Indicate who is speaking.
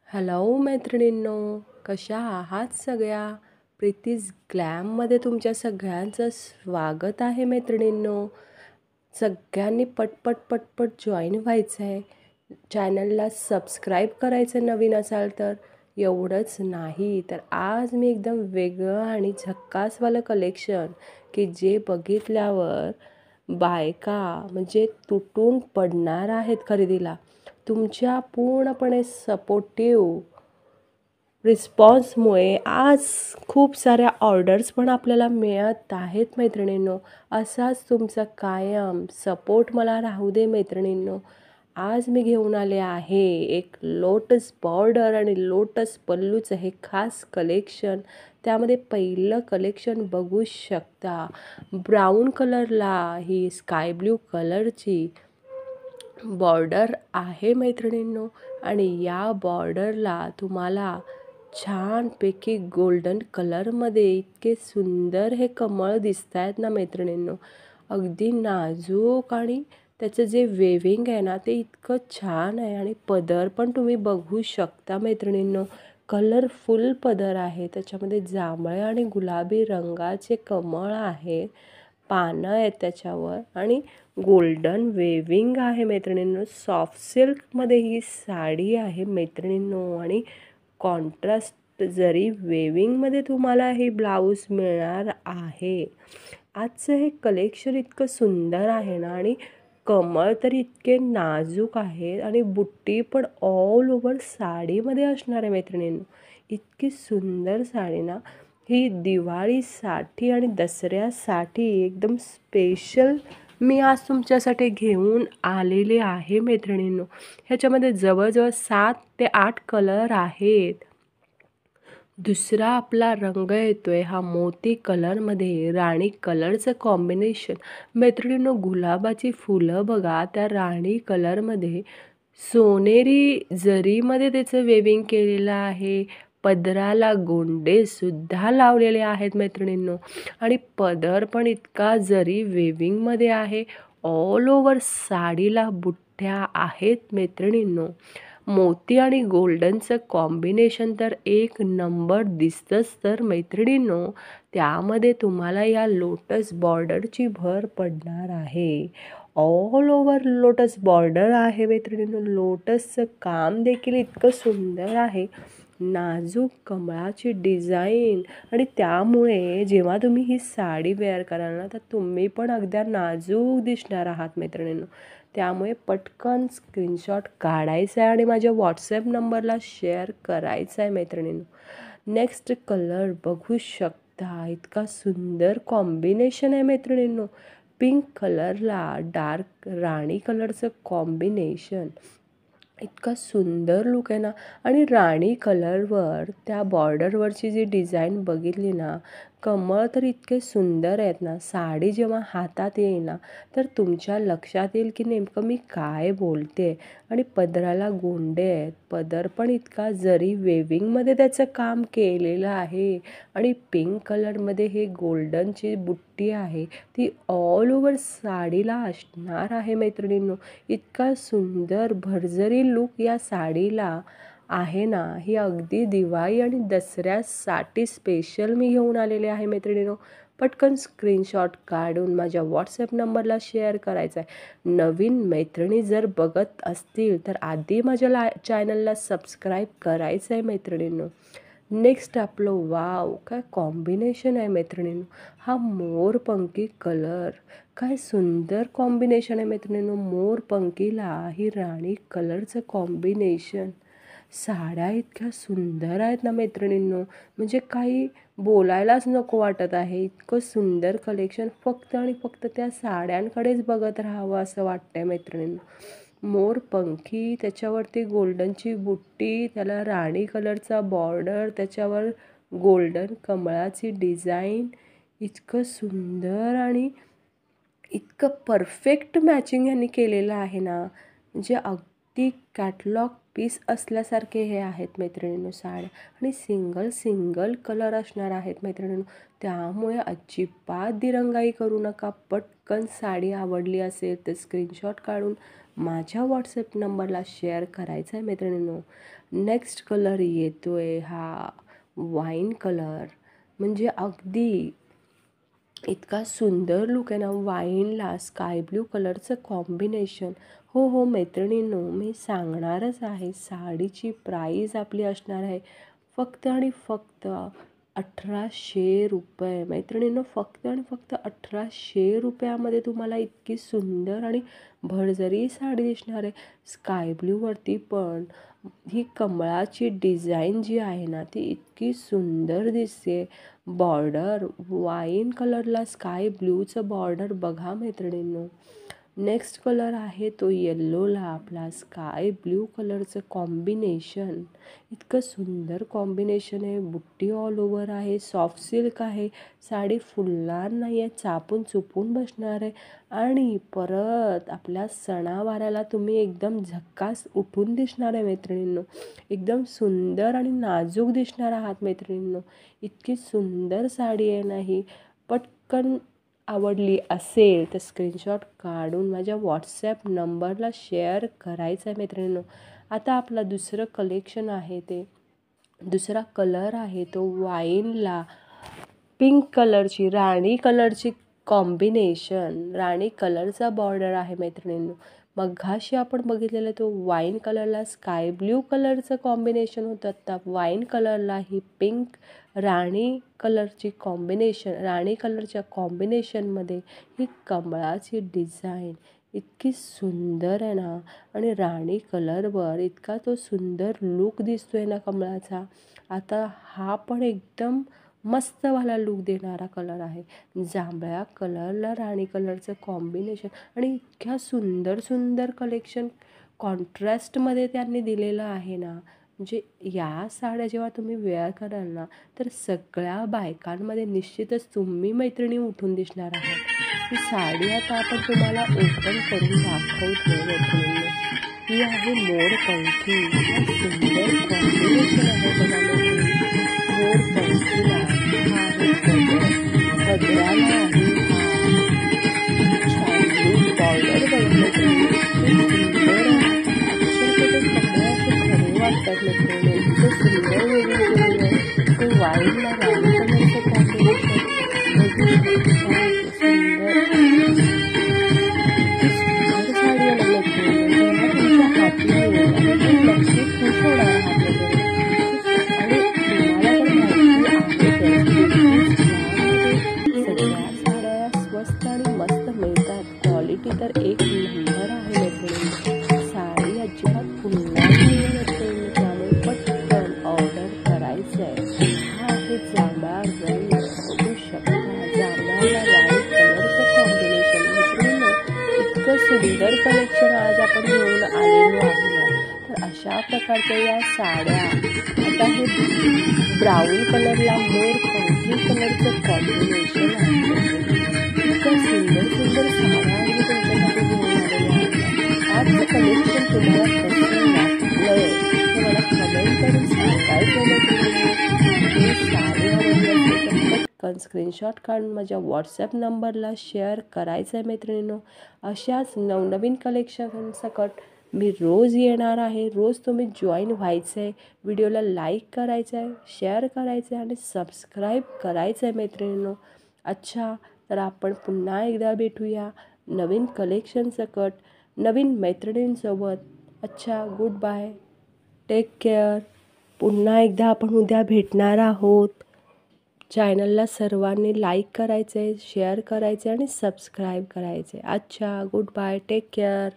Speaker 1: Hello मैत्रिणींनो, कशा आहात सगळ्या? प्रीतीज ग्लॅममध्ये तुमच्या सगळ्यांचं स्वागत आहे मैत्रिणींनो. सगळ्यांनी पटपट पटपट जॉईन व्हायचं आहे. चॅनलला सबस्क्राईब करायचं नवीन असाल तर. एवढंच नाही तर आज मी एकदम वेगळं आणि झक्कासवालं कलेक्शन की जे बघितल्यावर बायका म्हणजे तुटून पडणार आहेत खरेदीला. तुमच्या पूर्णपणे सपोर्टिव्ह रिस्पॉन्समुळे आज खूप साऱ्या ऑर्डर्स पण आपल्याला मिळत आहेत मैत्रिणींनो. असाच तुमचा कायम सपोर्ट मला राहू दे मैत्रिणींनो. आज मी घेऊन आले आहे एक लोटस बॉर्डर आणि लोटस पल्लूचं हे खास कलेक्शन. त्यामध्ये पहिलं कलेक्शन बघू शकता. ब्राऊन कलरला ही स्काय ब्ल्यू कलरची बॉर्डर आहे मैत्रिणींनो. आणि या बॉर्डरला तुम्हाला छानपैकी गोल्डन कलरमध्ये इतके सुंदर हे कमळ दिसत आहेत ना मैत्रिणींनो. अगदी नाजूक आणि त्याचं जे वेविंग आहे ना ते इतकं छान आहे. आणि पदर पण तुम्ही बघू शकता मैत्रिणींनो. कलरफुल पदर आहे. त्याच्यामध्ये जांभळे आणि गुलाबी रंगाचे कमळ आहे. पानं आहेत त्याच्यावर आणि गोल्डन वेविंग आहे मैत्रिणींनो. सॉफ्ट सिल्कमध्ये ही साडी आहे मैत्रिणींनो. आणि कॉन्ट्रास्ट जरी वेविंगमध्ये तुम्हाला हे ब्लाऊज मिळणार आहे. आजचं हे कलेक्शन इतकं सुंदर आहे ना. आणि कमळ तर इतके नाजूक आहे आणि बुट्टी पण ऑल ओव्हर साडीमध्ये असणार आहे मैत्रिणींनो. इतकी सुंदर साडी ना. ही दिवाळीसाठी आणि दसऱ्यासाठी एकदम स्पेशल मी आज तुमच्यासाठी घेऊन आलेले आहे मैत्रिणींनो. ह्याच्यामध्ये जवळजवळ 7 ते 8 कलर आहेत. दुसरा आपला रंग येतोय हा मोती कलरमध्ये. राणी कलरचं कॉम्बिनेशन मैत्रिणींनो. गुलाबाची फुलं बघा त्या राणी कलरमध्ये सोनेरी जरीमध्ये त्याचं वेविंग केलेलं आहे. पदराला गोंडे सुद्धा लावलेले आहेत मैत्रिणींनो. आणि पदर पण इतका जरी वेविंगमध्ये आहे. ऑल ओव्हर साडीला बुट्ट्या आहेत मैत्रिणींनो. मोती आणि गोल्डनचं कॉम्बिनेशन तर एक नंबर दिसतंच तर मैत्रिणींनो. त्यामध्ये तुम्हाला या लोटस बॉर्डरची भर पडणार आहे. ऑल ओव्हर लोटस बॉर्डर आहे मैत्रिणींनो. लोटसचं काम देखील इतकं सुंदर आहे. नाजूक कमळाची डिझाईन आणि त्यामुळे जेव्हा तुम्ही ही साडी वेअर कराल ना तर तुम्ही पण अगदी नाजूक दिसणार आहात मैत्रिणींनो. त्यामुळे पटकन स्क्रीनशॉट काढायचा आहे आणि माझ्या व्हॉट्सॲप नंबरला शेअर करायचा आहे मैत्रिणींनो. नेक्स्ट कलर बघू शकता. इतका सुंदर कॉम्बिनेशन आहे मैत्रिणींनो. पिंक कलरला डार्क राणी कलरचं कॉम्बिनेशन. इतका सुंदर लुक आहे ना. आणि राणी कलरवर त्या बॉर्डरवरची जी डिझाईन बघितली ना. कमळ तर इतके सुंदर आहेत ना. साडी जेव्हा हातात येईल ना तर तुमच्या लक्षात येईल की नेमकं मी काय बोलते. आणि पदराला गोंडे आहेत. पदर पण इतका जरी वेविंगमध्ये त्याचं काम केलेलं आहे. आणि पिंक कलरमध्ये हे गोल्डनची बुट्टी आहे ती ऑल ओव्हर साडीला असणार आहे मैत्रिणींनो. इतका सुंदर भरजरी लुक या साडीला आहे ना. ही अगदी दिवाळी आणि दसऱ्यासाठी स्पेशल मी घेऊन आलेले आहे मैत्रिणींनो. पटकन स्क्रीनशॉट काढून माझ्या व्हॉट्सॲप नंबरला शेअर करायचा आहे. नवीन मैत्रिणी जर बघत असतील तर आधी माझ्या चॅनलला सबस्क्राईब करायचं आहे मैत्रिणींनो. नेक्स्ट आपलं वाव काय कॉम्बिनेशन आहे मैत्रिणींनो. हा मोरपंखी कलर काय सुंदर कॉम्बिनेशन आहे मैत्रिणींनो. मोरपंखीला ही राणी कलरचं कॉम्बिनेशन. साड्या इतक्या सुंदर आहेत ना मैत्रिणींनो. म्हणजे काही बोलायलाच नको वाटत आहे. इतकं सुंदर कलेक्शन. फक्त आणि फक्त त्या साड्यांकडेच बघत राहावं असं वाटतंय मैत्रिणींनो. मोरपंखी त्याच्यावरती गोल्डनची बुट्टी. त्याला राणी कलरचा बॉर्डर. त्याच्यावर गोल्डन कमळाची डिझाईन. इतकं सुंदर आणि इतकं परफेक्ट मॅचिंग ह्यांनी केलेलं आहे ना. म्हणजे अगदी कॅटलॉग पीस असल्यासारखे हे आहेत मैत्रिणींनो साड्या. आणि सिंगल कलर असणार आहेत मैत्रिणींनो. त्यामुळे अजिबात दिरंगाई करू नका. पटकन साडी आवडली असेल तर स्क्रीनशॉट काढून माझ्या व्हॉट्सॲप नंबरला शेअर करायचा आहे मैत्रिणींनो. नेक्स्ट कलर येतो आहे हा वाईन कलर. म्हणजे अगदी इतका सुंदर लुक आहे ना वाईनला स्काय ब्ल्यू कलरचं कॉम्बिनेशन. हो मैत्रिणींनो, मी सांगणारच आहे. साडीची प्राईस आपली असणार आहे फक्त आणि फक्त 1800 रुपये मैत्रिणींनो. फक्त आणि फक्त 1800 रुपयामध्ये तुम्हाला इतकी सुंदर आणि भरजरी साडी दिसणार आहे. स्काय ब्ल्यूवरती पण ही कमळाची डिझाईन जी आहे ना ती इतकी सुंदर दिसते. बॉर्डर वाईन कलरला स्काय ब्ल्यूचं बॉर्डर बघा मैत्रिणींनो. नेक्स्ट कलर आहे तो येल्लोला आपला स्काय ब्ल्यू कलरचं कॉम्बिनेशन. इतकं सुंदर कॉम्बिनेशन आहे. बुट्टी ऑल ओव्हर आहे. सॉफ्ट सिल्क आहे. साडी फुलणार नाही आहे, चापून चुपून बसणार आहे. आणि परत आपल्या सणावाराला तुम्ही एकदम झक्कास उठून दिसणार आहे मैत्रिणींनो. एकदम सुंदर आणि नाजूक दिसणार आहात मैत्रिणींनो. इतकी सुंदर साडी आहे ना ही. पटकन आवडली असेल तर स्क्रीनशॉट काढून माझ्या व्हॉट्सॲप नंबरला शेअर करायचं आहे मैत्रिणींनो. आता आपला दुसरं कलेक्शन आहे ते दुसरा कलर आहे तो वाईनला पिंक कलरची राणी कलरची कॉम्बिनेशन. राणी कलरचा बॉर्डर आहे मैत्रिणींनो. मघाशी आपण बघितलेलं तो वाईन कलरला स्काय ब्ल्यू कलरचं कॉम्बिनेशन होतं. आता वाईन कलरला ही पिंक राणी कलरची कॉम्बिनेशन. राणी कलरच्या कॉम्बिनेशनमध्ये ही कमळाची डिझाईन इतकी सुंदर आहे ना. आणि राणी कलरवर इतका तो सुंदर लूक दिसतोय ना कमळाचा. आता हा पण एकदम मस्तवाला लूक देणारा कलर आहे. जांभळ्या कलरला राणी कलरचं कॉम्बिनेशन आणि इतक्या सुंदर सुंदर कलेक्शन कॉन्ट्रास्टमध्ये त्यांनी दिलेलं आहे ना. म्हणजे या साड्या जेव्हा तुम्ही वेअर कराल ना तर सगळ्या बायकांमध्ये निश्चितच तुम्ही मैत्रिणी उठून दिसणार आहात. ही साडी आता आपण तुम्हाला ओपन करून दाखवतो मैत्रिणींनी. ही आहे मोरपंखी. सुंदर कॉम्बिनेशन आहे बघा मैत्रिणी. मोरपंखीला हा आहे पदराला आहे छान बॉर्डर बघितलं तुम्ही. सुंदर अक्षरशः कपडे असे खरे वाटतात मैत्रिणी. इतकं सुंदर वेगळी केलेलं आहे. ते वाईनला राणी कलरचं कॉम्बिनेशन बघू शकता. सुंदर साडी आहे मैत्रिणी. जेव्हा तुमच्या हातला येईल ते नक्की खुश होणार आहात मैत्रिणी. आणि तुम्हाला तर माहिती आहे सगळ्या साड्या स्वस्त आणि मस्त मिळतात. क्वालिटी तर एक नंबर आहे मैत्रिणी. साडी अजिबात पुन्हा नाही मैत्रिणी. त्यामुळे पटकन ऑर्डर करायचं आहे. हा आहे जांभळा रंग बघू शकता. जांभळाला राणी कलरचं कॉम्बिनेशन मैत्रिणी. इतकं सुंदर कलेक्शन आज आपण घेऊन आलेलो आहे ना. तर अशा प्रकारच्या या साड्या. आता हे ब्राऊन कलरला मोरपंखी कलरचं कॉम्बिनेशन आहे. इतकं सुंदर सुंदर साड्या आम्ही तुमच्यासाठी घेऊन आलेल्या आहेत. आजचं कलेक्शन तुम्हाला कसं वाटलंय हे मला कमेंट करून सांगायचं मैत्रिणी. हे साडी आवडली असेल तर पटकन स्क्रीनशॉट काढून माझ्या व्हॉट्सॲप नंबरला शेअर करायचं आहे मैत्रिणींनो. अशाच नवनवीन कलेक्शन सकट मी रोज येणार आहे. रोज तुम्ही जॉईन व्हायचं आहे. व्हिडिओला लाईक करायचं आहे, शेअर करायचं आहे आणि सबस्क्राईब करायचं आहे मैत्रिणींनो. अच्छा, तर आपण पुन्हा एकदा भेटूया नवीन कलेक्शन सकट नवीन मैत्रिणींसोबत. अच्छा, गुड बाय, टेक केअर. पुन्हा एकदा आपण उद्या भेटणार आहोत. चॅनलला सर्वांनी लाईक करायचं आहे, शेअर करायचं आहे आणि सबस्क्राईब करायचं आहे. अच्छा, गुड बाय, टेक केअर.